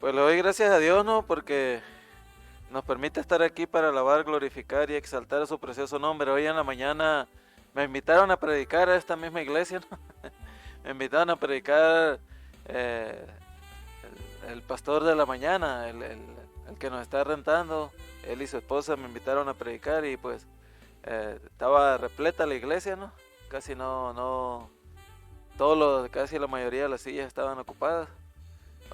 Pues le doy gracias a Dios, ¿no? Porque nos permite estar aquí para alabar, glorificar y exaltar su precioso nombre. Hoy en la mañana me invitaron a predicar a esta misma iglesia, ¿no? Me invitaron a predicar eh, el pastor de la mañana, el que nos está rentando. Él y su esposa me invitaron a predicar y pues estaba repleta la iglesia, ¿no? Casi casi la mayoría de las sillas estaban ocupadas.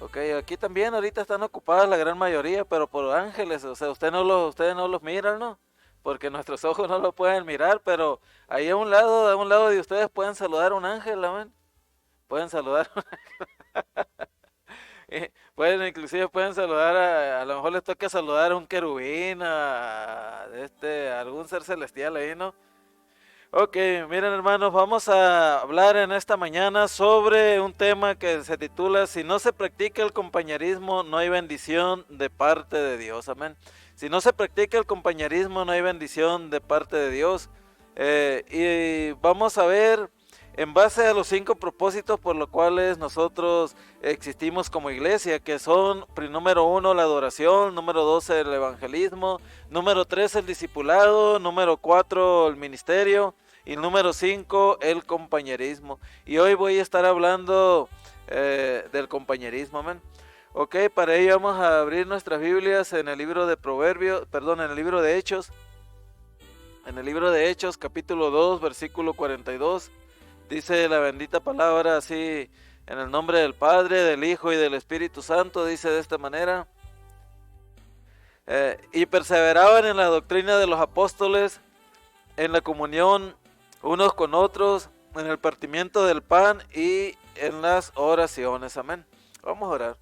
Ok, aquí también ahorita están ocupadas la gran mayoría, pero por ángeles, o sea, ustedes no los miran, ¿no? Porque nuestros ojos no lo pueden mirar, pero ahí a un lado de ustedes pueden saludar a un ángel, amén. Pueden saludar, inclusive pueden saludar a lo mejor les toca saludar a un querubín, a algún ser celestial ahí, ¿no? Ok, miren hermanos, vamos a hablar en esta mañana sobre un tema que se titula Si no se practica el compañerismo, no hay bendición de parte de Dios, amén. Si no se practica el compañerismo, no hay bendición de parte de Dios. Y vamos a ver en base a los 5 propósitos por los cuales nosotros existimos como iglesia, que son, número 1, la adoración, número 2, el evangelismo, número 3, el discipulado, número 4, el ministerio y número 5, el compañerismo. Y hoy voy a estar hablando del compañerismo, amén. Ok, para ello vamos a abrir nuestras Biblias en el libro de en el libro de Hechos. En el libro de Hechos, capítulo 2, versículo 42. Dice la bendita palabra así, en el nombre del Padre, del Hijo y del Espíritu Santo, dice de esta manera. Y perseveraban en la doctrina de los apóstoles, en la comunión unos con otros, en el partimiento del pan y en las oraciones. Amén. Vamos a orar.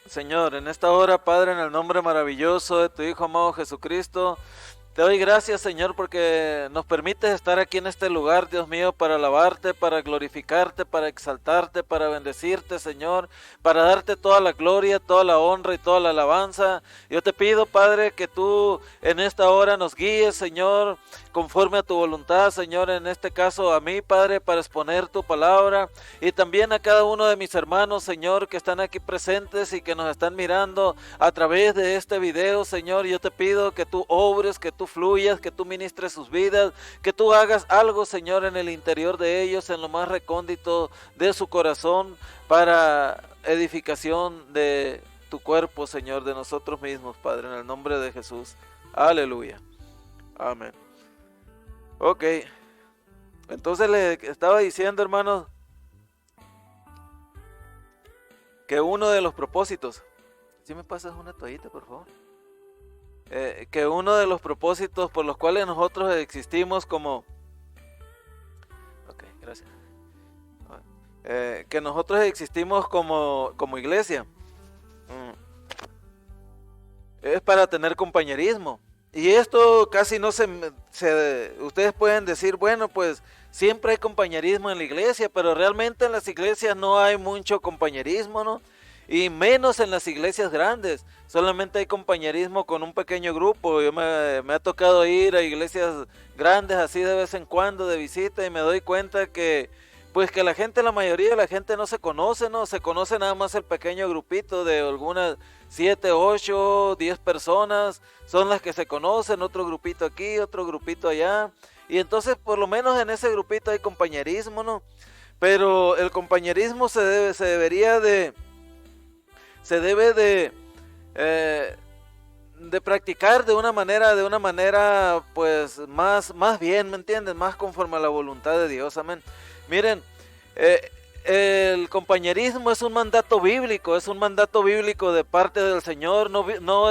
Señor, en esta hora, Padre, en el nombre maravilloso de tu Hijo amado Jesucristo, te doy gracias, Señor, porque nos permites estar aquí en este lugar, Dios mío, para alabarte, para glorificarte, para exaltarte, para bendecirte, Señor, para darte toda la gloria, toda la honra y toda la alabanza. Yo te pido, Padre, que tú en esta hora nos guíes, Señor, conforme a tu voluntad, Señor, en este caso a mí, Padre, para exponer tu palabra y también a cada uno de mis hermanos, Señor, que están aquí presentes y que nos están mirando a través de este video, Señor. Yo te pido que tú obres, que tú fluyas, que tú ministres sus vidas, que tú hagas algo, Señor, en el interior de ellos, en lo más recóndito de su corazón, para edificación de tu cuerpo, Señor, de nosotros mismos, Padre, en el nombre de Jesús. Aleluya. Amén. Ok. Entonces le estaba diciendo, hermanos, que uno de los propósitos, ¿sí me pasas una toallita, por favor? Que uno de los propósitos por los cuales nosotros existimos como... Ok, gracias. Que nosotros existimos como iglesia es para tener compañerismo. Y esto casi no ustedes pueden decir, bueno, pues siempre hay compañerismo en la iglesia, pero realmente en las iglesias no hay mucho compañerismo, ¿no? Y menos en las iglesias grandes, solamente hay compañerismo con un pequeño grupo. Yo me ha tocado ir a iglesias grandes así de vez en cuando de visita y me doy cuenta que pues que la mayoría de la gente no se conoce, ¿no? Se conoce nada más el pequeño grupito de algunas 7, 8, 10 personas, son las que se conocen, otro grupito aquí, otro grupito allá. Y entonces por lo menos en ese grupito hay compañerismo, ¿no? Pero el compañerismo se debe de practicar de una manera pues más bien, ¿me entienden? Más conforme a la voluntad de Dios, amén. Miren, el compañerismo es un mandato bíblico, de parte del Señor.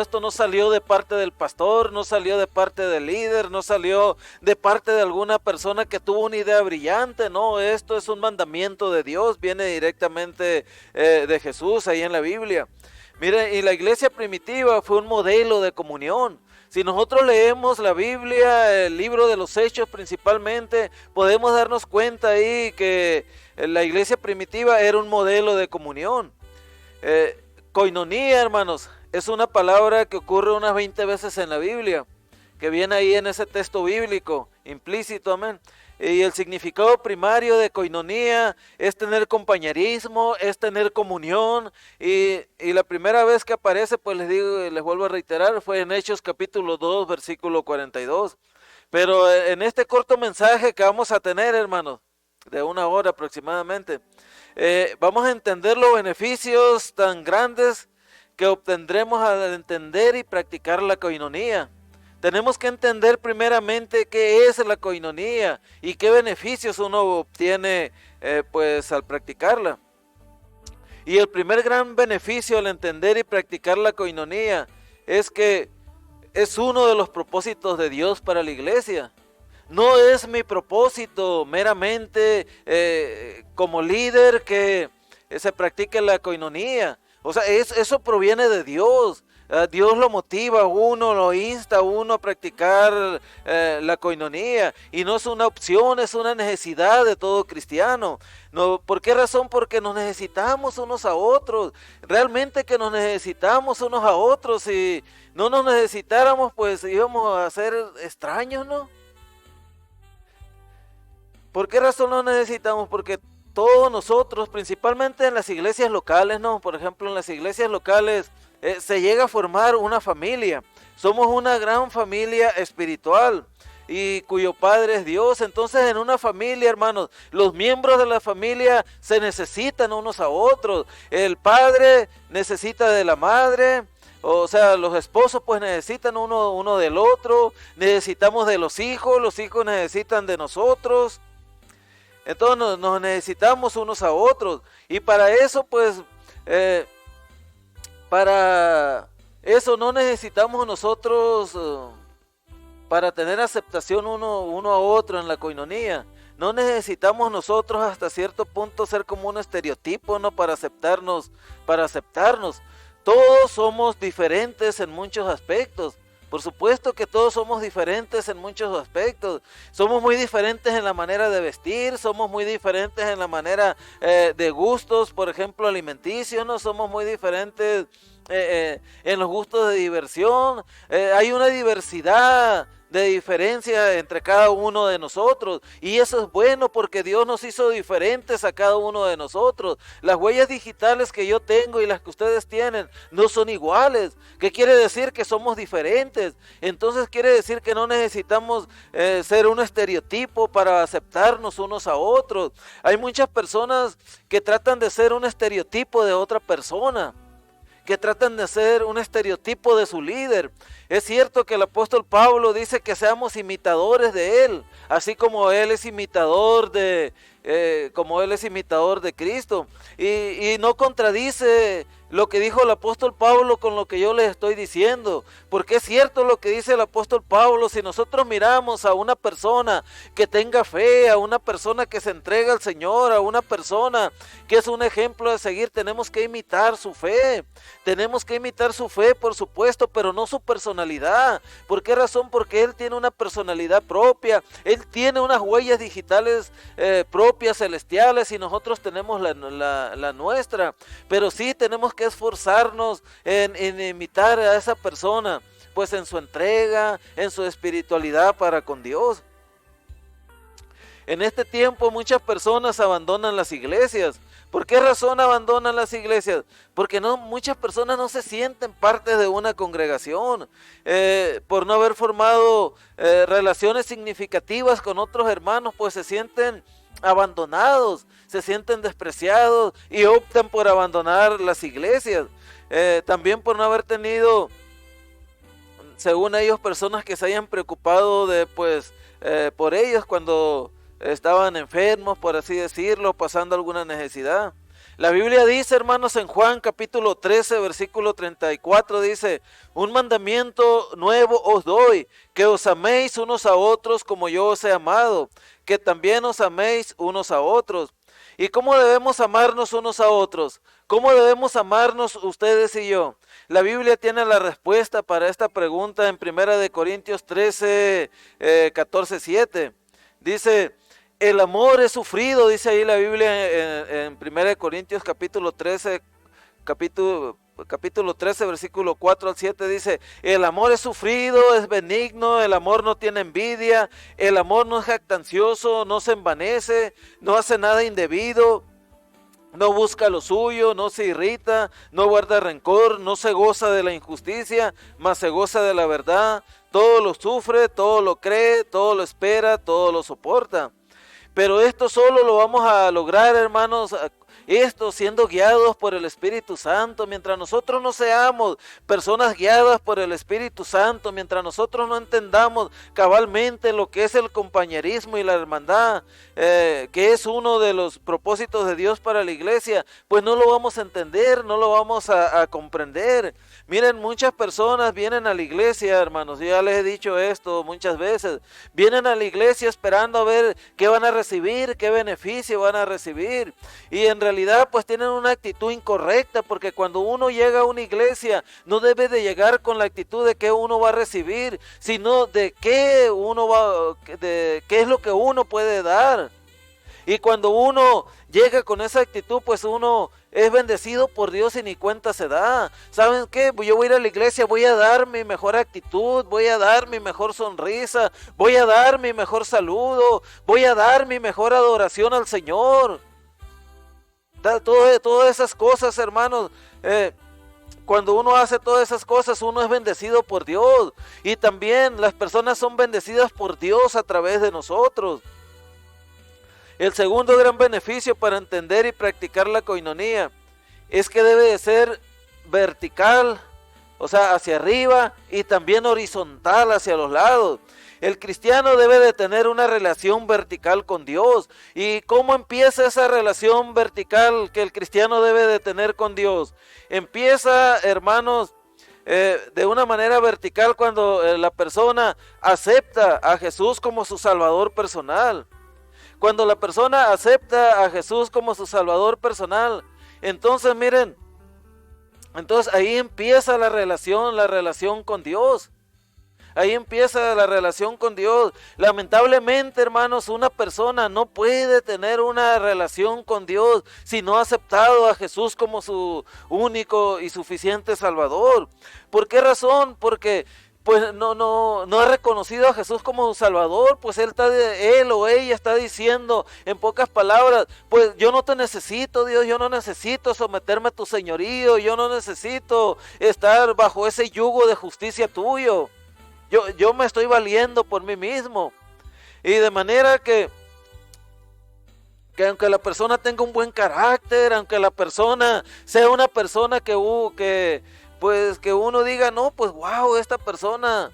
Esto no salió de parte del pastor, no salió de parte del líder, no salió de parte de alguna persona que tuvo una idea brillante, no, esto es un mandamiento de Dios, viene directamente de Jesús ahí en la Biblia. Miren, y la iglesia primitiva fue un modelo de comunión. Si nosotros leemos la Biblia, el libro de los Hechos principalmente, podemos darnos cuenta ahí que la iglesia primitiva era un modelo de comunión. Koinonía, hermanos, es una palabra que ocurre unas 20 veces en la Biblia, que viene ahí en ese texto bíblico, implícito, amén. Y el significado primario de koinonía es tener compañerismo, es tener comunión. Y la primera vez que aparece, pues les digo, les vuelvo a reiterar, fue en Hechos capítulo 2, versículo 42. Pero en este corto mensaje que vamos a tener, hermanos, de 1 hora aproximadamente, vamos a entender los beneficios tan grandes que obtendremos al entender y practicar la koinonía. Tenemos que entender primeramente qué es la koinonía y qué beneficios uno obtiene pues al practicarla. Y el primer gran beneficio al entender y practicar la koinonía es que es uno de los propósitos de Dios para la iglesia. No es mi propósito meramente como líder que se practique la koinonía. O sea, eso proviene de Dios. Dios lo motiva a uno, lo insta a uno a practicar la koinonía. Y no es una opción, es una necesidad de todo cristiano. No, ¿por qué razón? Porque nos necesitamos unos a otros. Realmente que nos necesitamos unos a otros. Si no nos necesitáramos, pues íbamos a ser extraños, ¿no? ¿Por qué razón lo necesitamos? Porque todos nosotros, principalmente en las iglesias locales, ¿no? Por ejemplo, en las iglesias locales se llega a formar una familia. Somos una gran familia espiritual y cuyo padre es Dios. Entonces, en una familia, hermanos, los miembros de la familia se necesitan unos a otros. El padre necesita de la madre. O sea, los esposos pues necesitan uno del otro. Necesitamos de los hijos necesitan de nosotros. Entonces nos necesitamos unos a otros. Y para eso pues, para eso no necesitamos nosotros, para tener aceptación uno a otro en la koinonía. No necesitamos nosotros hasta cierto punto ser como un estereotipo, ¿no? Para aceptarnos. Todos somos diferentes en muchos aspectos. Por supuesto que todos somos diferentes en muchos aspectos. Somos muy diferentes en la manera de vestir, somos muy diferentes en la manera de gustos, por ejemplo, alimenticios, ¿no? Somos muy diferentes en los gustos de diversión. Hay una diversidad de diferencia entre cada uno de nosotros, y eso es bueno porque Dios nos hizo diferentes a cada uno de nosotros. Las huellas digitales que yo tengo y las que ustedes tienen no son iguales. ¿Qué quiere decir? Que somos diferentes. Entonces quiere decir que no necesitamos ser un estereotipo para aceptarnos unos a otros. Hay muchas personas que tratan de ser un estereotipo de otra persona, que tratan de ser un estereotipo de su líder. Es cierto que el apóstol Pablo dice que seamos imitadores de él, así como él es imitador de Cristo, y no contradice lo que dijo el apóstol Pablo con lo que yo les estoy diciendo, porque es cierto lo que dice el apóstol Pablo. Si nosotros miramos a una persona que tenga fe, a una persona que se entrega al Señor, a una persona que es un ejemplo de seguir, tenemos que imitar su fe. Tenemos que imitar su fe, por supuesto, pero no su personalidad. ¿Por qué razón? Porque él tiene una personalidad propia, él tiene unas huellas digitales propias, celestiales, y nosotros tenemos la nuestra. Pero sí tenemos que esforzarnos en imitar a esa persona, pues en su entrega, en su espiritualidad para con Dios. En este tiempo muchas personas abandonan las iglesias. ¿Por qué razón abandonan las iglesias? Porque muchas personas no se sienten parte de una congregación, por no haber formado relaciones significativas con otros hermanos, pues se sienten abandonados, se sienten despreciados y optan por abandonar las iglesias. También por no haber tenido, según ellos, personas que se hayan preocupado por ellos cuando estaban enfermos, por así decirlo, pasando alguna necesidad. La Biblia dice, hermanos, en Juan capítulo 13, versículo 34, dice: un mandamiento nuevo os doy, que os améis unos a otros como yo os he amado, que también os améis unos a otros. ¿Y cómo debemos amarnos unos a otros? ¿Cómo debemos amarnos ustedes y yo? La Biblia tiene la respuesta para esta pregunta en 1 Corintios 13, 14, 7. Dice: el amor es sufrido, dice ahí la Biblia en 1 Corintios capítulo 13, capítulo 13, versículo 4 al 7 dice: el amor es sufrido, es benigno, el amor no tiene envidia, el amor no es jactancioso, no se envanece, no hace nada indebido, no busca lo suyo, no se irrita, no guarda rencor, no se goza de la injusticia, mas se goza de la verdad. Todo lo sufre, todo lo cree, todo lo espera, todo lo soporta. Pero esto solo lo vamos a lograr, hermanos, esto siendo guiados por el Espíritu Santo. Mientras nosotros no seamos personas guiadas por el Espíritu Santo, mientras nosotros no entendamos cabalmente lo que es el compañerismo y la hermandad, que es uno de los propósitos de Dios para la iglesia, pues no lo vamos a entender, no lo vamos a comprender. Miren, muchas personas vienen a la iglesia, hermanos, yo ya les he dicho esto muchas veces, vienen a la iglesia esperando a ver qué van a recibir, qué beneficio van a recibir, y en realidad pues tienen una actitud incorrecta, porque cuando uno llega a una iglesia no debe de llegar con la actitud de qué uno va a recibir, sino de qué es lo que uno puede dar. Y cuando uno llega con esa actitud, pues uno es bendecido por Dios y ni cuenta se da. ¿Saben qué? Yo voy a ir a la iglesia, voy a dar mi mejor actitud, voy a dar mi mejor sonrisa, voy a dar mi mejor saludo, voy a dar mi mejor adoración al Señor. Todas esas cosas, hermanos, cuando uno hace todas esas cosas, uno es bendecido por Dios. Y también las personas son bendecidas por Dios a través de nosotros. El segundo gran beneficio para entender y practicar la coinonía es que debe de ser vertical, o sea, hacia arriba, y también horizontal hacia los lados. El cristiano debe de tener una relación vertical con Dios. ¿Y cómo empieza esa relación vertical que el cristiano debe de tener con Dios? Empieza, hermanos, de una manera vertical cuando la persona acepta a Jesús como su Salvador personal. Cuando la persona acepta a Jesús como su Salvador personal, entonces miren, entonces ahí empieza la relación con Dios. Ahí empieza la relación con Dios. Lamentablemente, hermanos, una persona no puede tener una relación con Dios si no ha aceptado a Jesús como su único y suficiente Salvador. ¿Por qué razón? Porque pues no ha reconocido a Jesús como Salvador, pues él o ella está diciendo en pocas palabras, pues yo no te necesito, Dios, yo no necesito someterme a tu señorío, yo no necesito estar bajo ese yugo de justicia tuyo, yo me estoy valiendo por mí mismo. Y de manera que aunque la persona tenga un buen carácter, aunque la persona sea una persona que uno diga, no, pues wow, esta persona,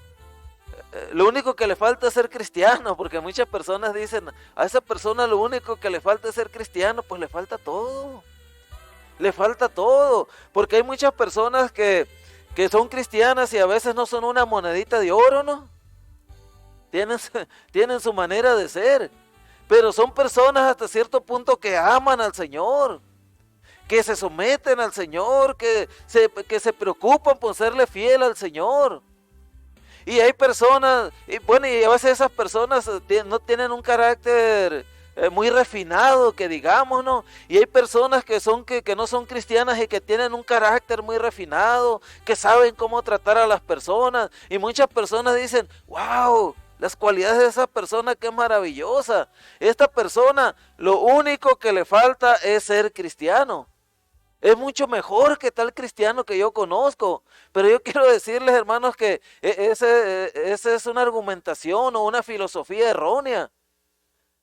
lo único que le falta es ser cristiano, porque muchas personas dicen, a esa persona lo único que le falta es ser cristiano, pues le falta todo, porque hay muchas personas que son cristianas y a veces no son una monedita de oro, ¿no? Tienen su manera de ser, pero son personas hasta cierto punto que aman al Señor, que se someten al Señor, que se preocupan por serle fiel al Señor. Y hay personas, y a veces esas personas no tienen un carácter muy refinado, que digamos, ¿no? Y hay personas que no son cristianas y que tienen un carácter muy refinado, que saben cómo tratar a las personas. Y muchas personas dicen, wow, las cualidades de esa persona, qué maravillosa. Esta persona, lo único que le falta es ser cristiano. Es mucho mejor que tal cristiano que yo conozco. Pero yo quiero decirles, hermanos, que esa es una argumentación o una filosofía errónea.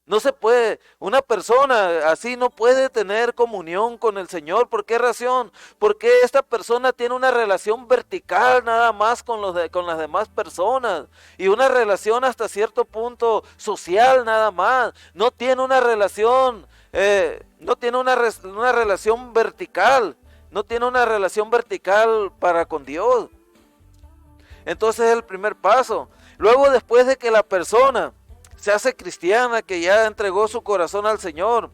No se puede, una persona así no puede tener comunión con el Señor. ¿Por qué razón? Porque esta persona tiene una relación vertical nada más con las demás personas, y una relación hasta cierto punto social nada más. No tiene una relación, una relación vertical, no tiene una relación vertical para con Dios. Entonces es el primer paso. Luego, después de que la persona se hace cristiana, que ya entregó su corazón al Señor,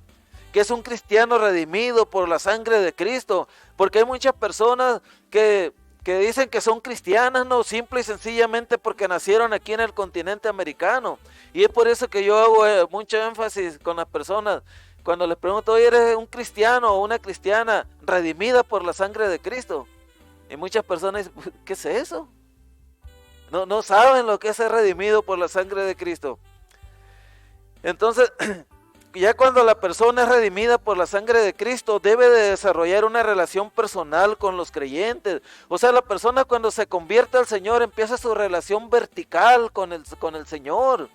que es un cristiano redimido por la sangre de Cristo, porque hay muchas personas que dicen que son cristianas, no, simple y sencillamente porque nacieron aquí en el continente americano. Y es por eso que yo hago mucho énfasis con las personas cuando les pregunto, oye, ¿eres un cristiano o una cristiana redimida por la sangre de Cristo? Y muchas personas dicen, "Pues, ¿qué es eso?" No saben lo que es ser redimido por la sangre de Cristo. Entonces, ya cuando la persona es redimida por la sangre de Cristo, debe de desarrollar una relación personal con los creyentes. O sea, la persona cuando se convierte al Señor empieza su relación vertical con el Señor.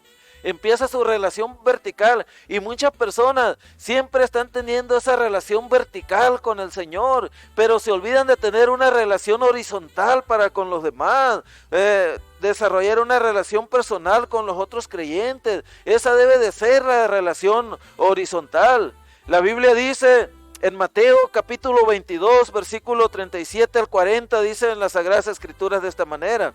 Empieza su relación vertical y muchas personas siempre están teniendo esa relación vertical con el Señor, pero se olvidan de tener una relación horizontal para con los demás, desarrollar una relación personal con los otros creyentes. Esa debe de ser la relación horizontal. La Biblia dice en Mateo capítulo 22, versículo 37 al 40, dice en las Sagradas Escrituras de esta manera: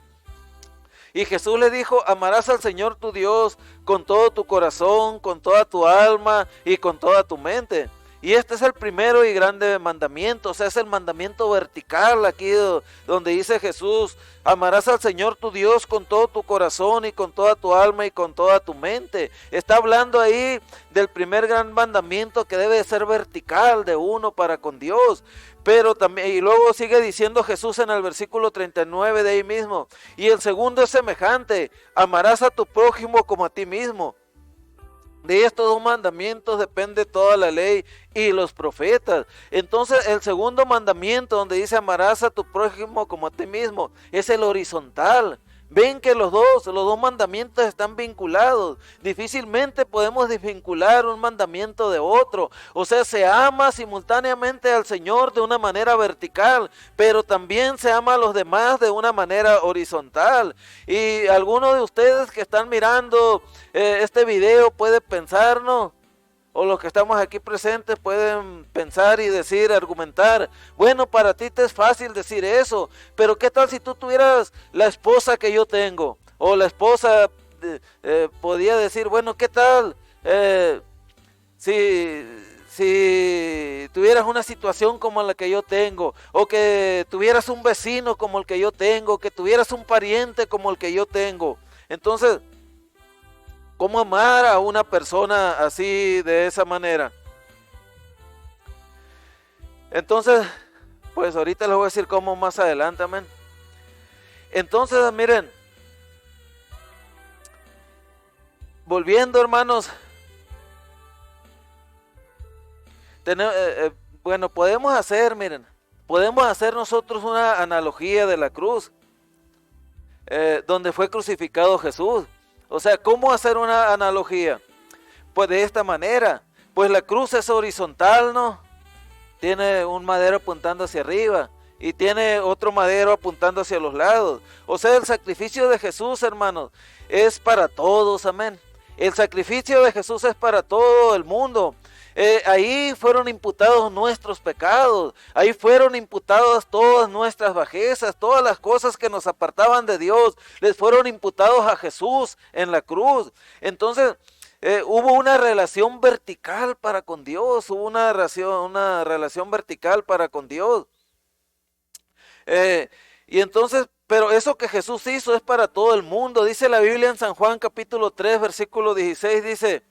y Jesús le dijo, amarás al Señor tu Dios con todo tu corazón, con toda tu alma y con toda tu mente. Y este es el primero y grande mandamiento, o sea, es el mandamiento vertical aquí donde dice Jesús, amarás al Señor tu Dios con todo tu corazón y con toda tu alma y con toda tu mente. Está hablando ahí del primer gran mandamiento que debe ser vertical de uno para con Dios. Pero también, y luego sigue diciendo Jesús en el versículo 39 de ahí mismo, y el segundo es semejante, amarás a tu prójimo como a ti mismo. De estos dos mandamientos depende toda la ley y los profetas. Entonces el segundo mandamiento donde dice amarás a tu prójimo como a ti mismo es el horizontal. Ven que los dos mandamientos están vinculados. Difícilmente podemos desvincular un mandamiento de otro. O sea, se ama simultáneamente al Señor de una manera vertical, pero también se ama a los demás de una manera horizontal. Y algunos de ustedes que están mirando este video puede pensar, ¿no? O los que estamos aquí presentes pueden pensar y decir, argumentar, bueno, para ti te es fácil decir eso, pero ¿qué tal si tú tuvieras la esposa que yo tengo? O la esposa podía decir, bueno, ¿qué tal si tuvieras una situación como la que yo tengo? O que tuvieras un vecino como el que yo tengo, que tuvieras un pariente como el que yo tengo. Entonces, ¿cómo amar a una persona así, de esa manera? Entonces, pues ahorita les voy a decir cómo más adelante, amén. Entonces, miren, volviendo, hermanos, bueno, podemos hacer nosotros una analogía de la cruz, donde fue crucificado Jesús. O sea, ¿cómo hacer una analogía? Pues de esta manera, pues la cruz es horizontal, ¿no? Tiene un madero apuntando hacia arriba y tiene otro madero apuntando hacia los lados. O sea, el sacrificio de Jesús, hermanos, es para todos, amén. El sacrificio de Jesús es para todo el mundo. Ahí fueron imputados nuestros pecados, ahí fueron imputadas todas nuestras bajezas, todas las cosas que nos apartaban de Dios, les fueron imputados a Jesús en la cruz. Entonces, hubo una relación vertical para con Dios, hubo una relación vertical para con Dios. Y entonces, pero eso que Jesús hizo es para todo el mundo. Dice la Biblia en San Juan capítulo 3, versículo 16, dice,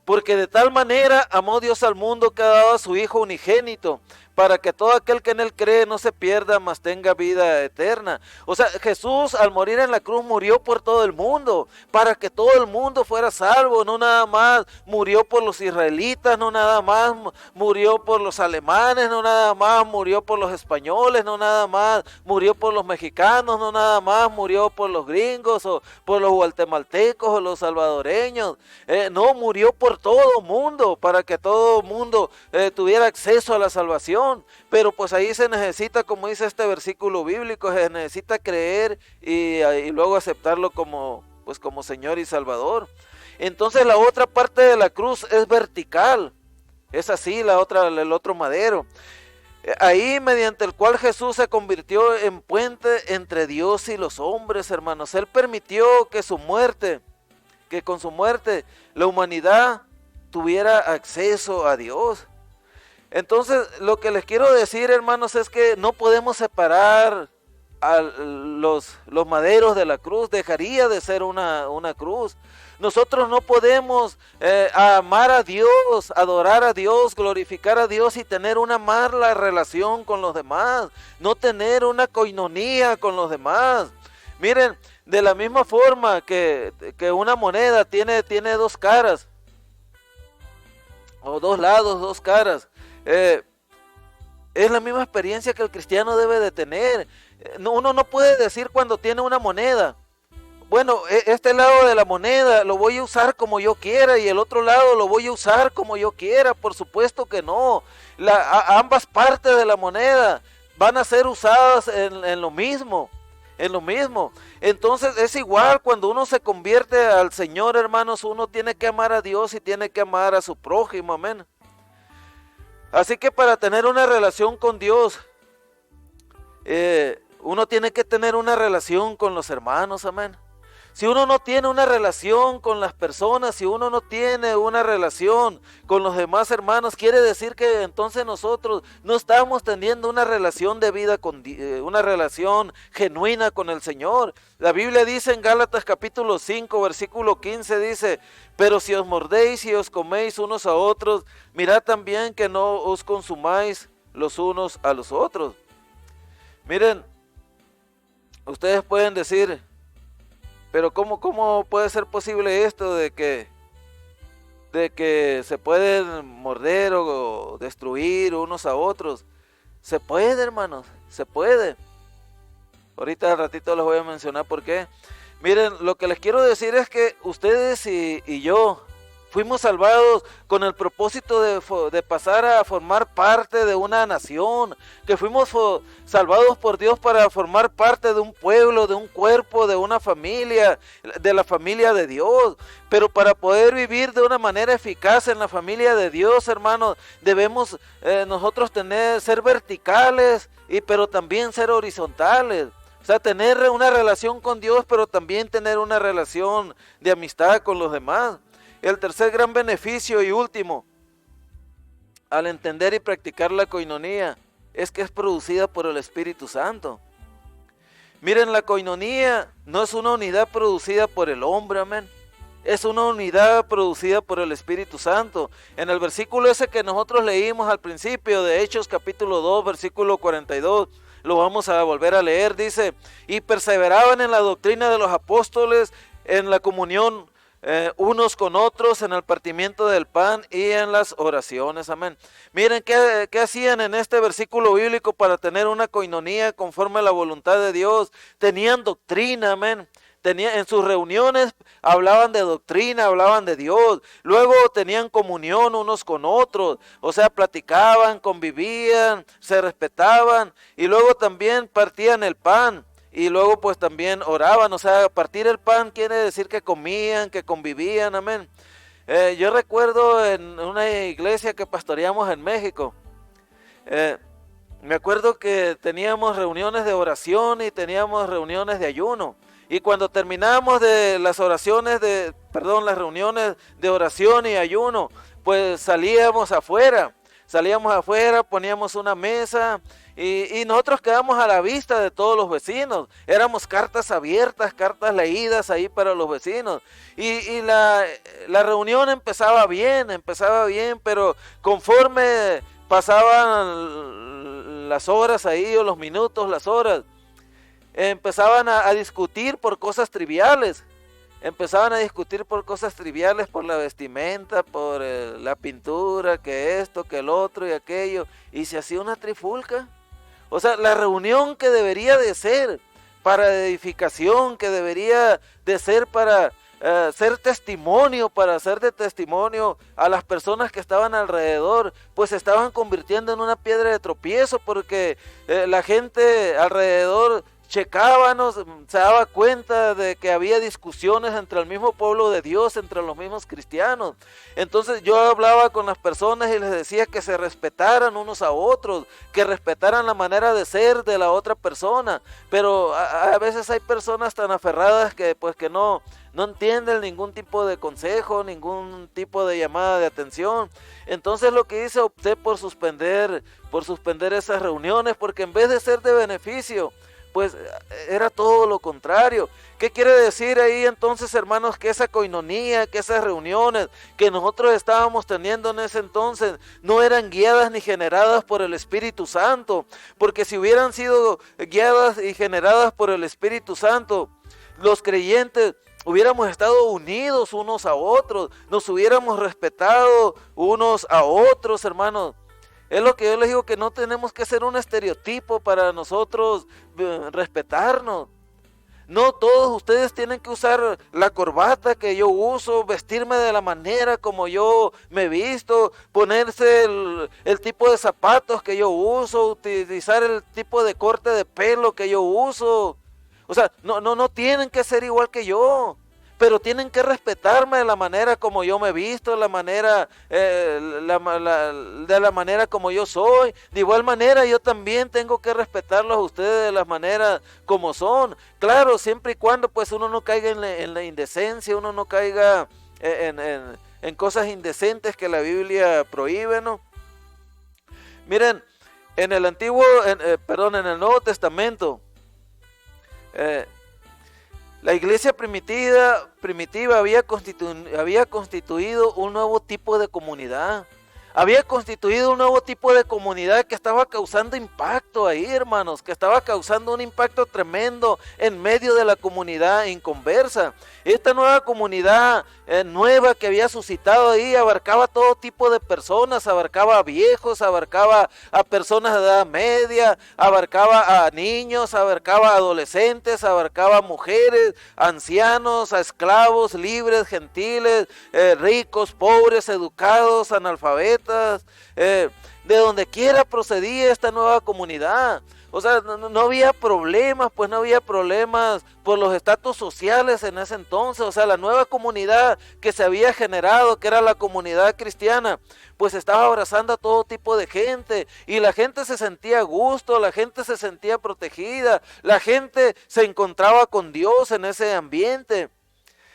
porque de tal manera amó Dios al mundo que ha dado a su Hijo unigénito, para que todo aquel que en él cree no se pierda, mas tenga vida eterna. O sea, Jesús al morir en la cruz murió por todo el mundo, para que todo el mundo fuera salvo. No nada más murió por los israelitas, no nada más murió por los alemanes, no nada más murió por los españoles, no nada más murió por los mexicanos, no nada más murió por los gringos o por los guatemaltecos o los salvadoreños. No, murió por todo mundo, para que todo mundo tuviera acceso a la salvación. Pero pues ahí se necesita, como dice este versículo bíblico, se necesita creer y luego aceptarlo como Señor y Salvador. Entonces la otra parte de la cruz es vertical, es así el otro madero. Ahí mediante el cual Jesús se convirtió en puente entre Dios y los hombres, hermanos. Él permitió que con su muerte la humanidad tuviera acceso a Dios. Entonces, lo que les quiero decir, hermanos, es que no podemos separar los maderos de la cruz, dejaría de ser una cruz. Nosotros no podemos amar a Dios, adorar a Dios, glorificar a Dios y tener una mala relación con los demás, no tener una coinonía con los demás. Miren, de la misma forma que una moneda tiene dos caras, o dos lados, dos caras, es la misma experiencia que el cristiano debe de tener. Uno no puede decir cuando tiene una moneda, bueno, este lado de la moneda lo voy a usar como yo quiera y el otro lado lo voy a usar como yo quiera. Por supuesto que no. Ambas partes de la moneda van a ser usadas en lo mismo. En lo mismo. Entonces es igual cuando uno se convierte al Señor, hermanos, uno tiene que amar a Dios y tiene que amar a su prójimo, amén. Así que para tener una relación con Dios, uno tiene que tener una relación con los hermanos, amén. Si uno no tiene una relación con las personas, si uno no tiene una relación con los demás hermanos, quiere decir que entonces nosotros no estamos teniendo una relación de vida, una relación genuina con el Señor. La Biblia dice en Gálatas capítulo 5, versículo 15, dice: pero si os mordéis y os coméis unos a otros, mirad también que no os consumáis los unos a los otros. Miren, ustedes pueden decir: pero ¿cómo puede ser posible esto de que se pueden morder o destruir unos a otros? Se puede, hermanos, se puede. Ahorita al ratito les voy a mencionar por qué. Miren, lo que les quiero decir es que ustedes y yo fuimos salvados con el propósito de pasar a formar parte de una nación, que fuimos salvados por Dios para formar parte de un pueblo, de un cuerpo, de una familia, de la familia de Dios. Pero para poder vivir de una manera eficaz en la familia de Dios, hermanos, debemos nosotros ser verticales, pero también ser horizontales. O sea, tener una relación con Dios, pero también tener una relación de amistad con los demás. El tercer gran beneficio y último, al entender y practicar la coinonía, es que es producida por el Espíritu Santo. Miren, la coinonía no es una unidad producida por el hombre, amén. Es una unidad producida por el Espíritu Santo. En el versículo ese que nosotros leímos al principio de Hechos capítulo 2, versículo 42, lo vamos a volver a leer, dice: y perseveraban en la doctrina de los apóstoles, en la comunión unos con otros, en el partimiento del pan y en las oraciones, amén. Miren qué hacían en este versículo bíblico para tener una coinonía conforme a la voluntad de Dios. Tenían doctrina, amén. En sus reuniones hablaban de doctrina, hablaban de Dios. Luego tenían comunión unos con otros, o sea, platicaban, convivían, se respetaban, y luego también partían el pan. Y luego pues también oraban, o sea, partir el pan quiere decir que comían, que convivían, amén. Yo recuerdo en una iglesia que pastoreamos en México, me acuerdo que teníamos reuniones de oración y teníamos reuniones de ayuno. Y cuando terminábamos de las reuniones de oración y ayuno, pues salíamos afuera, poníamos una mesa y nosotros quedamos a la vista de todos los vecinos. Éramos cartas abiertas, cartas leídas ahí para los vecinos. Y la reunión empezaba bien, pero conforme pasaban las horas ahí, o los minutos, las horas, empezaban a discutir por cosas triviales. Por la vestimenta, por la pintura, que esto, que el otro y aquello. Y se hacía una trifulca. O sea, la reunión que debería de ser para edificación, que debería de ser para ser testimonio, para ser de testimonio a las personas que estaban alrededor, pues se estaban convirtiendo en una piedra de tropiezo, porque la gente alrededor checábamos, se daba cuenta de que había discusiones entre el mismo pueblo de Dios, entre los mismos cristianos. Entonces yo hablaba con las personas y les decía que se respetaran unos a otros, que respetaran la manera de ser de la otra persona, pero a veces hay personas tan aferradas que pues que no entienden ningún tipo de consejo, ningún tipo de llamada de atención. Entonces lo que hice, opté por suspender esas reuniones, porque en vez de ser de beneficio pues era todo lo contrario. ¿Qué quiere decir ahí entonces, hermanos? Que esa coinonía, que esas reuniones que nosotros estábamos teniendo en ese entonces no eran guiadas ni generadas por el Espíritu Santo, porque si hubieran sido guiadas y generadas por el Espíritu Santo, los creyentes hubiéramos estado unidos unos a otros, nos hubiéramos respetado unos a otros, hermanos. Es lo que yo les digo, que no tenemos que ser un estereotipo para nosotros respetarnos. No todos ustedes tienen que usar la corbata que yo uso, vestirme de la manera como yo me visto, ponerse el tipo de zapatos que yo uso, utilizar el tipo de corte de pelo que yo uso. O sea, no tienen que ser igual que yo, pero tienen que respetarme de la manera como yo me visto, de la manera como yo soy. De igual manera yo también tengo que respetarlos a ustedes de la manera como son. Claro, siempre y cuando pues uno no caiga en la indecencia, uno no caiga en cosas indecentes que la Biblia prohíbe, ¿no? Miren, en el Nuevo Testamento, la iglesia primitiva había constituido un nuevo tipo de comunidad. Había constituido un nuevo tipo de comunidad que estaba causando impacto ahí, hermanos, que estaba causando un impacto tremendo en medio de la comunidad inconversa. Esta nueva comunidad nueva que había suscitado ahí abarcaba todo tipo de personas, abarcaba a viejos, abarcaba a personas de edad media, abarcaba a niños, abarcaba a adolescentes, abarcaba a mujeres, ancianos, a esclavos, libres, gentiles, ricos, pobres, educados, analfabetas, de donde quiera procedía esta nueva comunidad. O sea, no había problemas, pues no había problemas por los estatus sociales en ese entonces. O sea, la nueva comunidad que se había generado, que era la comunidad cristiana, pues estaba abrazando a todo tipo de gente. Y la gente se sentía a gusto, la gente se sentía protegida, la gente se encontraba con Dios en ese ambiente.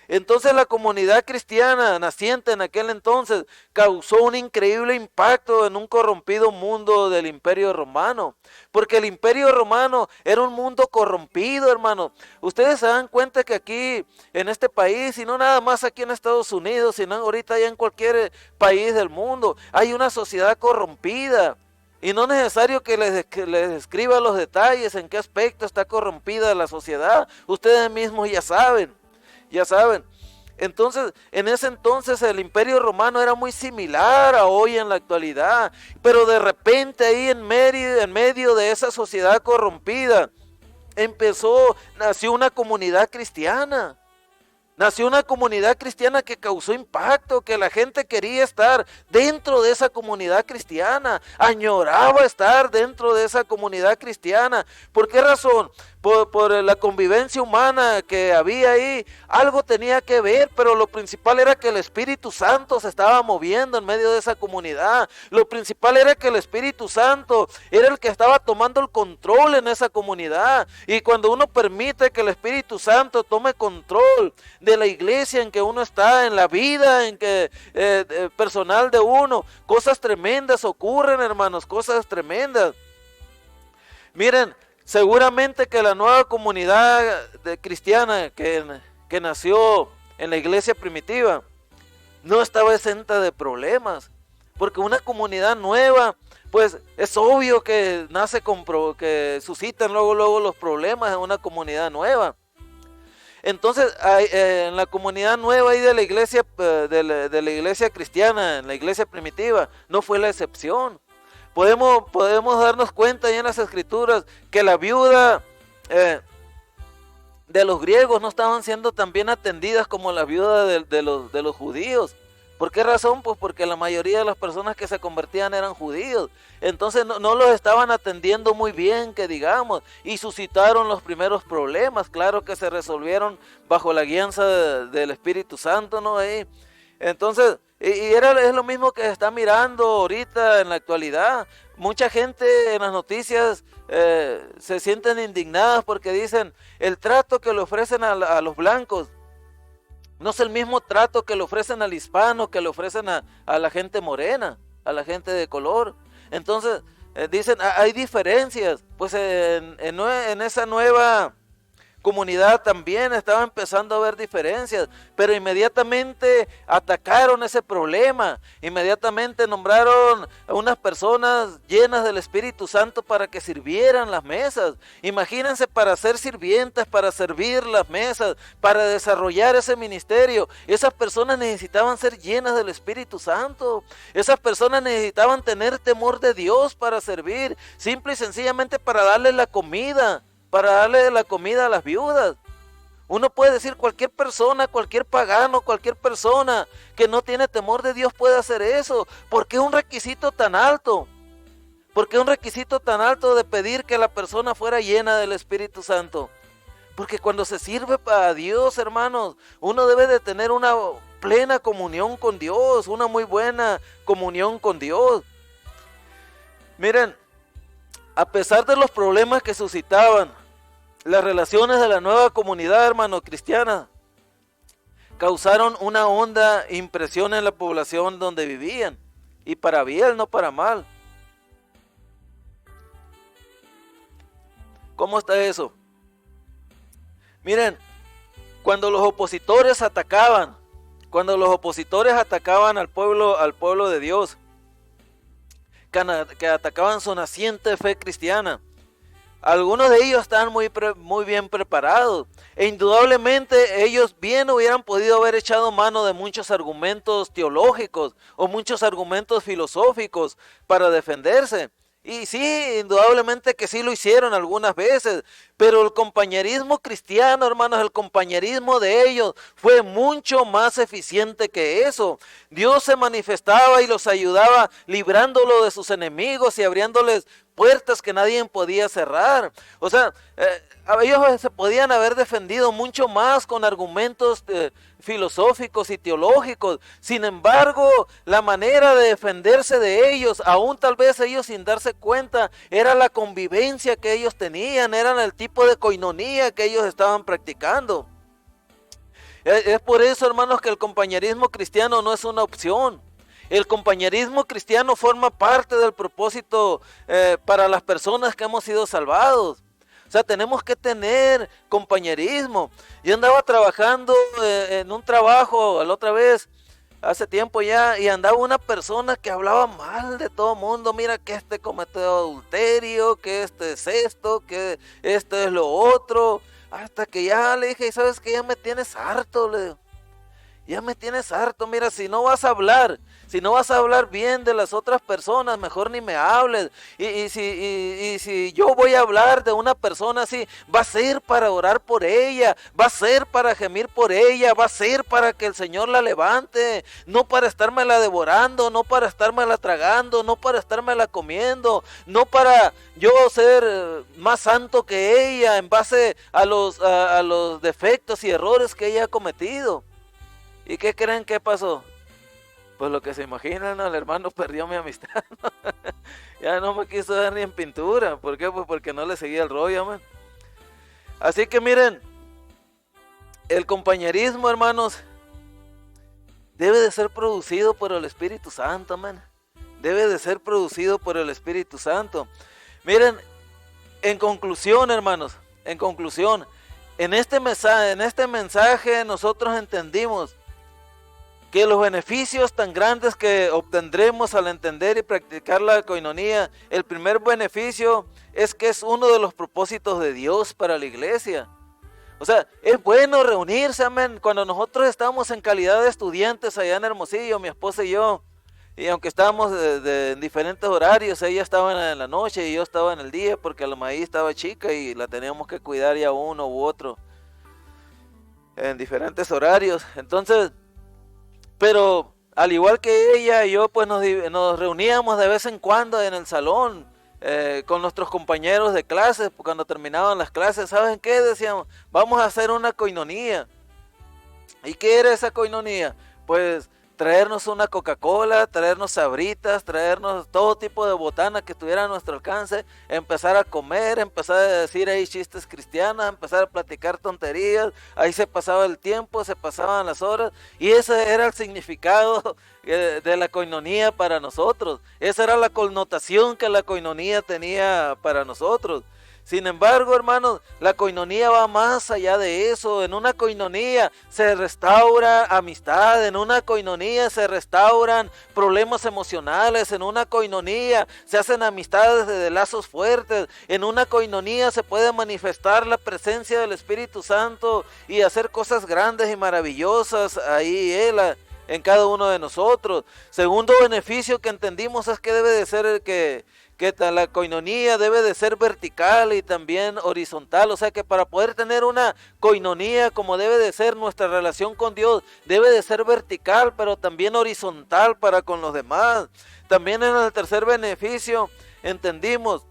Entonces la comunidad cristiana naciente en aquel entonces causó un increíble impacto en un corrompido mundo del Imperio Romano, porque el Imperio Romano era un mundo corrompido, hermano. Ustedes se dan cuenta que aquí en este país, y no nada más aquí en Estados Unidos, sino ahorita ya en cualquier país del mundo, hay una sociedad corrompida. Y no es necesario que les describa los detalles en qué aspecto está corrompida la sociedad. Ustedes mismos ya saben. Entonces, en ese entonces el Imperio Romano era muy similar a hoy en la actualidad, pero de repente ahí en medio de esa sociedad corrompida, nació una comunidad cristiana. Nació una comunidad cristiana que causó impacto, que la gente quería estar dentro de esa comunidad cristiana, añoraba estar dentro de esa comunidad cristiana. ¿Por qué razón? Por la convivencia humana que había ahí, algo tenía que ver, pero lo principal era que el Espíritu Santo se estaba moviendo en medio de esa comunidad. Lo principal era que el Espíritu Santo era el que estaba tomando el control en esa comunidad. Y cuando uno permite que el Espíritu Santo tome control de la iglesia en que uno está, en la vida en que personal de uno, cosas tremendas ocurren, hermanos, cosas tremendas. Miren, seguramente que la nueva comunidad cristiana que nació en la iglesia primitiva no estaba exenta de problemas, porque una comunidad nueva, pues es obvio que que suscitan luego los problemas en una comunidad nueva. Entonces, en la comunidad nueva ahí de la iglesia cristiana, en la iglesia primitiva, no fue la excepción. Podemos darnos cuenta ahí en las escrituras que la viuda de los griegos no estaban siendo tan bien atendidas como las viudas de los judíos. ¿Por qué razón? Pues porque la mayoría de las personas que se convertían eran judíos. Entonces no los estaban atendiendo muy bien, que digamos, y suscitaron los primeros problemas. Claro que se resolvieron bajo la guianza del Espíritu Santo, ¿no? Entonces, es lo mismo que se está mirando ahorita en la actualidad. Mucha gente en las noticias se sienten indignadas porque dicen el trato que le ofrecen a los blancos no es el mismo trato que le ofrecen al hispano, que le ofrecen a la gente morena, a la gente de color. Entonces, Dicen, hay diferencias. Pues en esa nueva comunidad también estaba empezando a haber diferencias, pero inmediatamente atacaron ese problema, inmediatamente nombraron a unas personas llenas del Espíritu Santo para que sirvieran las mesas. Imagínense, para ser sirvientes, para servir las mesas, para desarrollar ese ministerio, esas personas necesitaban ser llenas del Espíritu Santo, esas personas necesitaban tener temor de Dios para servir, simple y sencillamente para darle la comida, para darle la comida a las viudas. Uno puede decir, cualquier persona, cualquier pagano, cualquier persona que no tiene temor de Dios puede hacer eso. ¿Por qué un requisito tan alto? ¿Por qué un requisito tan alto de pedir que la persona fuera llena del Espíritu Santo? Porque cuando se sirve para Dios, hermanos, uno debe de tener una plena comunión con Dios, una muy buena comunión con Dios. Miren, a pesar de los problemas que suscitaban las relaciones de la nueva comunidad, hermano, cristiana, causaron una honda impresión en la población donde vivían, y para bien, no para mal. ¿Cómo está eso? Miren, cuando los opositores atacaban al pueblo de Dios, que atacaban su naciente fe cristiana, algunos de ellos estaban muy bien preparados, e indudablemente ellos bien hubieran podido haber echado mano de muchos argumentos teológicos o muchos argumentos filosóficos para defenderse. Y sí, indudablemente que sí lo hicieron algunas veces, pero el compañerismo cristiano, hermanos, el compañerismo de ellos fue mucho más eficiente que eso. Dios se manifestaba y los ayudaba librándolo de sus enemigos y abriéndoles puertas que nadie podía cerrar. O sea, ellos se podían haber defendido mucho más con argumentos filosóficos y teológicos. Sin embargo, la manera de defenderse de ellos, aún tal vez ellos sin darse cuenta, era la convivencia que ellos tenían, eran el tipo de coinonía que ellos estaban practicando. Es por eso, hermanos, que el compañerismo cristiano no es una opción. El compañerismo cristiano forma parte del propósito para las personas que hemos sido salvados. O sea, tenemos que tener compañerismo. Yo andaba trabajando en un trabajo la otra vez, hace tiempo ya, y andaba una persona que hablaba mal de todo mundo. Mira que este cometió adulterio, que este es esto, que esto es lo otro. Hasta que ya le dije, ¿sabes qué? Ya me tienes harto, le digo. Ya me tienes harto. Mira, si no vas a hablar bien de las otras personas, mejor ni me hables. Y si yo voy a hablar de una persona así, va a ser para orar por ella, va a ser para gemir por ella, va a ser para que el Señor la levante, no para estármela devorando, no para estármela tragando, no para estármela comiendo, no para yo ser más santo que ella en base a los defectos y errores que ella ha cometido. ¿Y qué creen que pasó? Pues lo que se imaginan, el hermano perdió mi amistad. Ya no me quiso dar ni en pintura. ¿Por qué? Pues porque no le seguía el rollo, man. Así que miren, el compañerismo, hermanos, debe de ser producido por el Espíritu Santo, man. Debe de ser producido por el Espíritu Santo. Miren, en conclusión, hermanos, en este mensaje nosotros entendimos que los beneficios tan grandes que obtendremos al entender y practicar la coinonía, el primer beneficio es que es uno de los propósitos de Dios para la iglesia. O sea, es bueno reunirse, amén. Cuando nosotros estábamos en calidad de estudiantes allá en Hermosillo, mi esposa y yo, y aunque estábamos en diferentes horarios, ella estaba en la noche y yo estaba en el día, porque la maíz estaba chica y la teníamos que cuidar ya uno u otro en diferentes horarios. Entonces, pero al igual que ella y yo, pues nos reuníamos de vez en cuando en el salón con nuestros compañeros de clases. Cuando terminaban las clases, ¿saben qué? Decíamos, vamos a hacer una coinonía. ¿Y qué era esa coinonía? Pues traernos una Coca-Cola, traernos sabritas, traernos todo tipo de botana que estuviera a nuestro alcance, empezar a comer, empezar a decir ahí chistes cristianos, empezar a platicar tonterías, ahí se pasaba el tiempo, se pasaban las horas, y ese era el significado de la coinonía para nosotros, esa era la connotación que la coinonía tenía para nosotros. Sin embargo, hermanos, la coinonía va más allá de eso. En una coinonía se restaura amistad, en una coinonía se restauran problemas emocionales, en una coinonía se hacen amistades de lazos fuertes, en una coinonía se puede manifestar la presencia del Espíritu Santo y hacer cosas grandes y maravillosas ahí en cada uno de nosotros. Segundo beneficio que entendimos es que debe de ser el que la coinonía debe de ser vertical y también horizontal, o sea que para poder tener una coinonía como debe de ser nuestra relación con Dios, debe de ser vertical pero también horizontal para con los demás. También en el tercer beneficio entendimos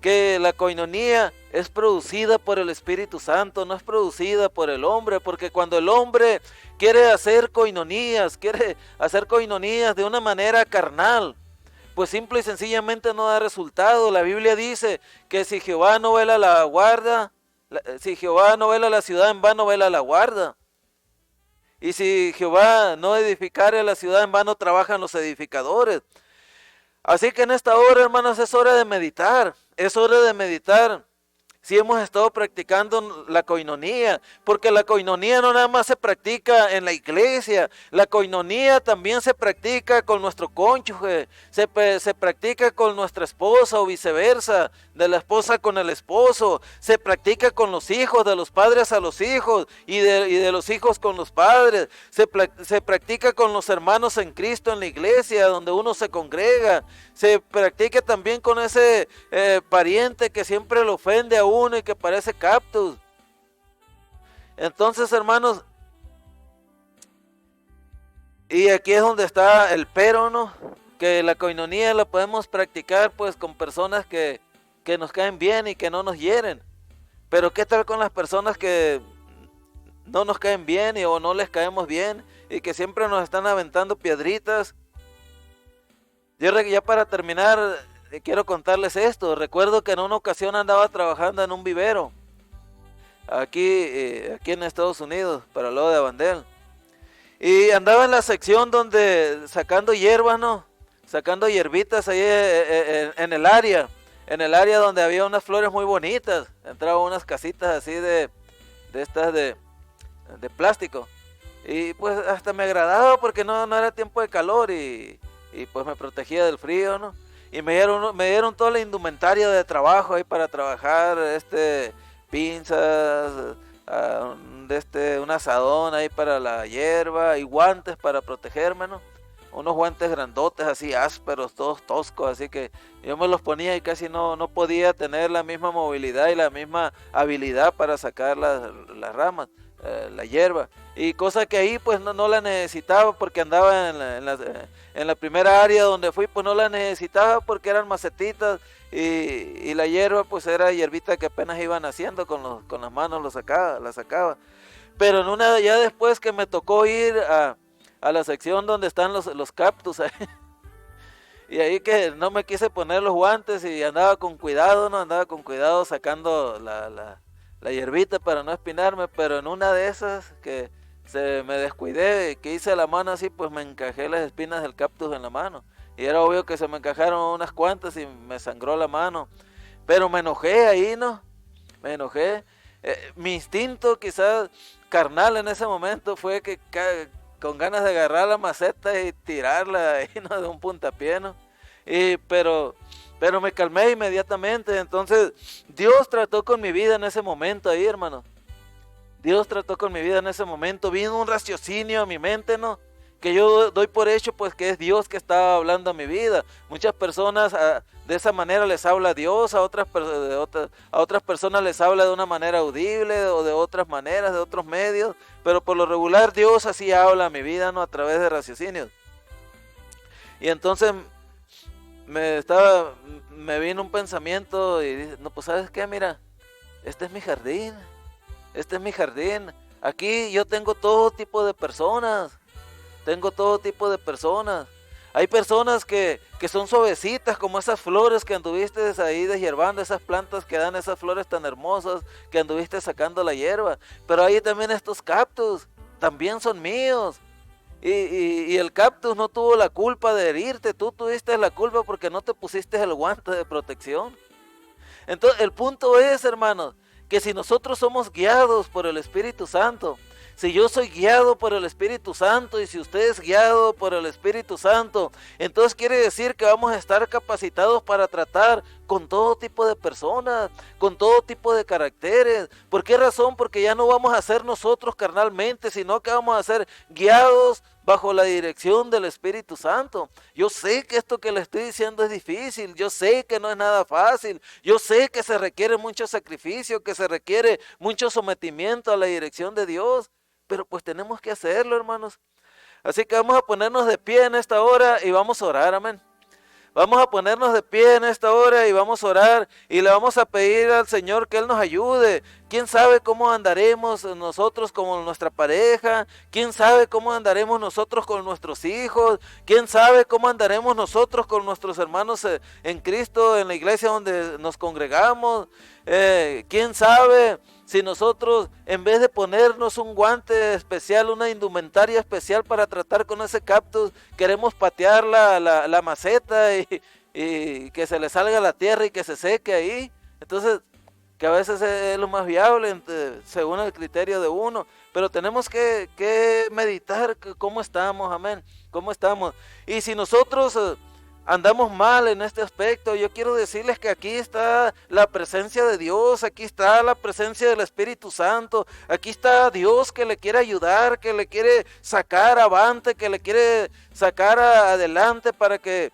que la coinonía es producida por el Espíritu Santo, no es producida por el hombre, porque cuando el hombre quiere hacer coinonías de una manera carnal, pues simple y sencillamente no da resultado. La Biblia dice que si Jehová no vela la guarda, si Jehová no vela la ciudad, en vano vela la guarda. Y si Jehová no edificare la ciudad, en vano trabajan los edificadores. Así que en esta hora, hermanos, es hora de meditar, si hemos estado practicando la coinonía, porque la coinonía no nada más se practica en la iglesia, la coinonía también se practica con nuestro cónyuge, se practica con nuestra esposa o viceversa, de la esposa con el esposo, se practica con los hijos, de los padres a los hijos y de los hijos con los padres, se practica con los hermanos en Cristo en la iglesia donde uno se congrega, se practica también con ese pariente que siempre le ofende a uno y que parece cactus. Entonces, hermanos, y aquí es donde está el pero, ¿no? Que la coinonía la podemos practicar pues con personas que nos caen bien y que no nos hieren. Pero ¿qué tal con las personas que no nos caen bien o no les caemos bien y que siempre nos están aventando piedritas? Yo ya para terminar quiero contarles esto. Recuerdo que en una ocasión andaba trabajando en un vivero aquí en Estados Unidos, para el lado de Abandel, y andaba en la sección donde sacando hierbas, ¿no? Sacando hierbitas ahí en el área donde había unas flores muy bonitas. Entraban unas casitas así de estas de plástico, y pues hasta me agradaba porque no era tiempo de calor y pues me protegía del frío, ¿no? Y me dieron toda la indumentaria de trabajo ahí para trabajar, pinzas, un asadón ahí para la hierba y guantes para protegerme, ¿no? Unos guantes grandotes así ásperos, todos toscos, así que yo me los ponía y casi no podía tener la misma movilidad y la misma habilidad para sacar las ramas, la hierba, y cosa que ahí pues no la necesitaba porque andaba en la primera área donde fui, pues no la necesitaba porque eran macetitas y la hierba pues era hierbita que apenas iban haciendo, con las manos la sacaba. Pero en una ya después que me tocó ir a la sección donde están los cactus ahí, y ahí que no me quise poner los guantes y andaba con cuidado, sacando la hierbita para no espinarme, pero en una de esas que se me descuidé, que hice la mano así, pues me encajé las espinas del cactus en la mano, y era obvio que se me encajaron unas cuantas y me sangró la mano, pero me enojé ahí, ¿no? Me enojé. Mi instinto quizás carnal en ese momento fue que con ganas de agarrar la maceta y tirarla ahí, ¿no? De un puntapié, ¿no? Pero me calmé inmediatamente. Entonces Dios trató con mi vida en ese momento ahí, hermano. Dios trató con mi vida en ese momento. Vino un raciocinio a mi mente, ¿no? Que yo doy por hecho pues que es Dios que está hablando a mi vida. Muchas personas de esa manera les habla Dios, a otras personas les habla de una manera audible o de otras maneras, de otros medios, pero por lo regular Dios así habla a mi vida, ¿no? A través de raciocinios. Y entonces me vino un pensamiento y dije, no, pues ¿sabes qué? Mira, este es mi jardín, aquí yo tengo todo tipo de personas. tengo todo tipo de personas. Hay personas que son suavecitas, como esas flores que anduviste ahí deshierbando, esas plantas que dan esas flores tan hermosas que anduviste sacando la hierba. Pero hay también estos cactus, también son míos. Y el cactus no tuvo la culpa de herirte, tú tuviste la culpa porque no te pusiste el guante de protección. Entonces el punto es, hermanos, que si nosotros somos guiados por el Espíritu Santo, si yo soy guiado por el Espíritu Santo y si usted es guiado por el Espíritu Santo, entonces quiere decir que vamos a estar capacitados para tratar con todo tipo de personas, con todo tipo de caracteres. ¿Por qué razón? Porque ya no vamos a ser nosotros carnalmente, sino que vamos a ser guiados bajo la dirección del Espíritu Santo. Yo sé que esto que le estoy diciendo es difícil, yo sé que no es nada fácil, yo sé que se requiere mucho sacrificio, que se requiere mucho sometimiento a la dirección de Dios, pero pues tenemos que hacerlo, hermanos. Así que vamos a ponernos de pie en esta hora y vamos a orar, amén. Vamos a ponernos de pie en esta hora y vamos a orar y le vamos a pedir al Señor que Él nos ayude. ¿Quién sabe cómo andaremos nosotros con nuestra pareja? ¿Quién sabe cómo andaremos nosotros con nuestros hijos? ¿Quién sabe cómo andaremos nosotros con nuestros hermanos en Cristo, en la iglesia donde nos congregamos? ¿Quién sabe si nosotros, en vez de ponernos un guante especial, una indumentaria especial para tratar con ese cactus, queremos patear la maceta y que se le salga la tierra y que se seque ahí? Entonces, que a veces es lo más viable según el criterio de uno, pero tenemos que meditar cómo estamos, amén, cómo estamos. Y si nosotros andamos mal en este aspecto, yo quiero decirles que aquí está la presencia de Dios, aquí está la presencia del Espíritu Santo, aquí está Dios que le quiere ayudar, que le quiere sacar avante, que le quiere sacar adelante para que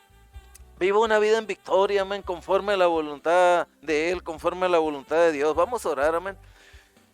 viva una vida en victoria, amén, conforme a la voluntad de Él, conforme a la voluntad de Dios. Vamos a orar, amén.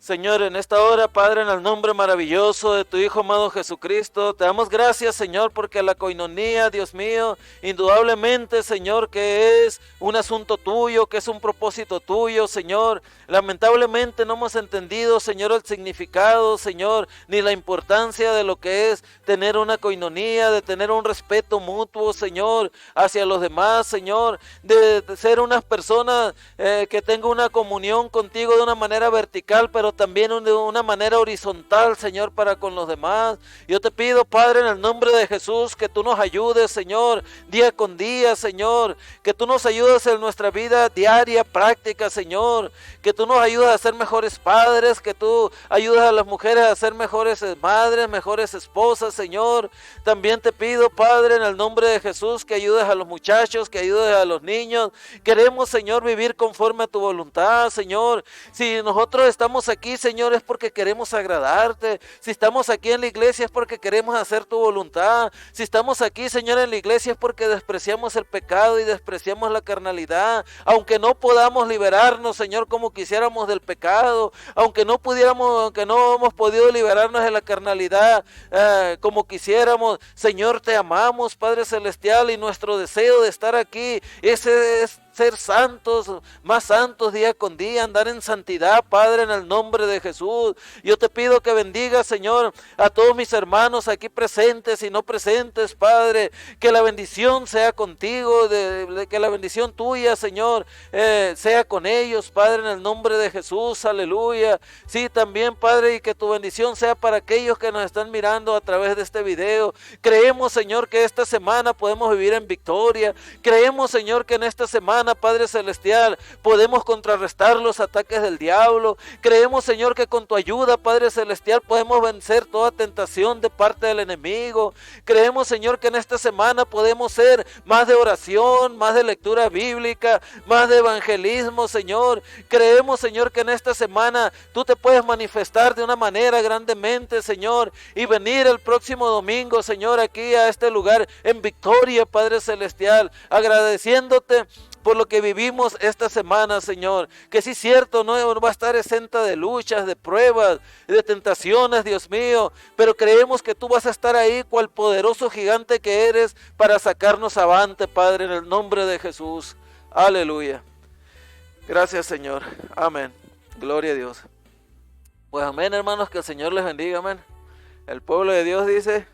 Señor, en esta hora, Padre, en el nombre maravilloso de tu Hijo amado Jesucristo, te damos gracias, Señor, porque la coinonía, Dios mío, indudablemente, Señor, que es un asunto tuyo, que es un propósito tuyo, Señor. Lamentablemente no hemos entendido, Señor, el significado, Señor, ni la importancia de lo que es tener una coinonía, de tener un respeto mutuo, Señor, hacia los demás, Señor, de ser unas personas que tengan una comunión contigo de una manera vertical, pero también de una manera horizontal, Señor, para con los demás. Yo te pido, Padre, en el nombre de Jesús, que tú nos ayudes, Señor, día con día, Señor, que tú nos ayudes en nuestra vida diaria, práctica, Señor, que tú nos ayudes a ser mejores padres, que tú ayudes a las mujeres a ser mejores madres, mejores esposas, Señor. También te pido, Padre, en el nombre de Jesús, que ayudes a los muchachos, que ayudes a los niños. Queremos, Señor, vivir conforme a tu voluntad, Señor. Si nosotros estamos aquí, Señor, es porque queremos agradarte. Si estamos aquí en la iglesia es porque queremos hacer tu voluntad. Si estamos aquí, Señor, en la iglesia es porque despreciamos el pecado y despreciamos la carnalidad. Aunque no podamos liberarnos, Señor, como quisiéramos del pecado, aunque no hemos podido liberarnos de la carnalidad como quisiéramos, Señor, te amamos, Padre Celestial, y nuestro deseo de estar aquí, ese es ser santos, más santos día con día, andar en santidad, Padre, en el nombre de Jesús. Yo te pido que bendiga, Señor, a todos mis hermanos aquí presentes y no presentes, Padre, que la bendición sea contigo, que la bendición tuya, Señor, sea con ellos, Padre, en el nombre de Jesús, aleluya. Sí, también, Padre, y que tu bendición sea para aquellos que nos están mirando a través de este video. Creemos, Señor, que esta semana podemos vivir en victoria. Creemos, Señor, que en esta semana, Padre Celestial, podemos contrarrestar los ataques del diablo. Creemos, Señor, que con tu ayuda, Padre Celestial, podemos vencer toda tentación de parte del enemigo. Creemos, Señor, que en esta semana podemos ser más de oración, más de lectura bíblica, más de evangelismo, Señor. Creemos, Señor, que en esta semana tú te puedes manifestar de una manera grandemente, Señor, y venir el próximo domingo, Señor, aquí a este lugar en victoria, Padre Celestial, agradeciéndote por lo que vivimos esta semana, Señor, que sí es cierto, no va a estar exenta de luchas, de pruebas, de tentaciones, Dios mío, pero creemos que tú vas a estar ahí cual poderoso gigante que eres para sacarnos avante, Padre, en el nombre de Jesús. Aleluya. Gracias, Señor. Amén. Gloria a Dios. Pues amén, hermanos, que el Señor les bendiga, amén. El pueblo de Dios dice...